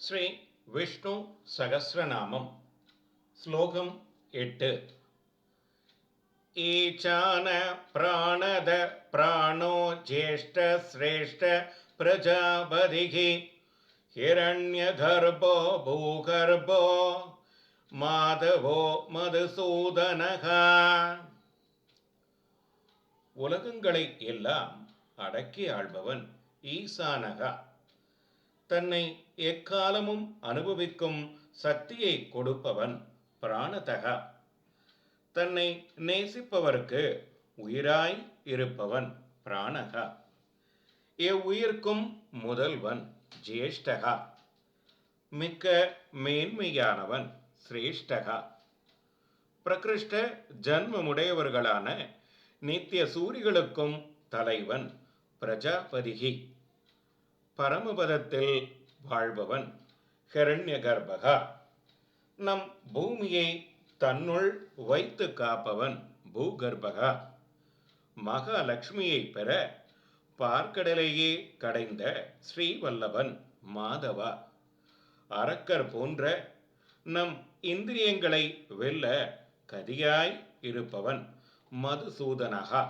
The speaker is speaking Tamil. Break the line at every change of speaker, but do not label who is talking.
ஸ்ரீ விஷ்ணு சகஸ்ரநாமம் ஸ்லோகம் 8. ஈசான பிராணத பிராணோ ஜேஷ்ட சிரேஷ்ட பிரஜாபதிகி ஹிரண்யகர்ப்போ பூகர்ப்போ மாதவோ மதுசூதனகா. உலகங்களை எல்லாம் அடக்கி ஆள்பவன் ஈசானகா. தன்னை எக்காலமும் அனுபவிக்கும் சக்தியை கொடுப்பவன் பிராணதகா. தன்னை நேசிப்பவருக்கு உயிராய் இருப்பவன் பிராணகா. எவ்வுயிர்க்கும் முதல்வன் ஜேஷ்டகா. மிக்க மேன்மையானவன் சிரேஷ்டகா. பிரகிருஷ்ட ஜன்மமுடையவர்களான நித்திய சூரிகளுக்கும் தலைவன் பிரஜாபதிகி. பரமபதத்தில் வாழ்பவன் ஹிரண்யகர்ப்பகா. நம் பூமியை தன்னுள் வைத்து காப்பவன் பூகர்ப்பகா. மகாலட்சுமியை பெற பார்க்கடலையே கடைந்த ஸ்ரீவல்லபன் மாதவா. அரக்கர் போன்ற நம் இந்திரியங்களை வெல்ல கதியாய் இருப்பவன் மதுசூதனகா.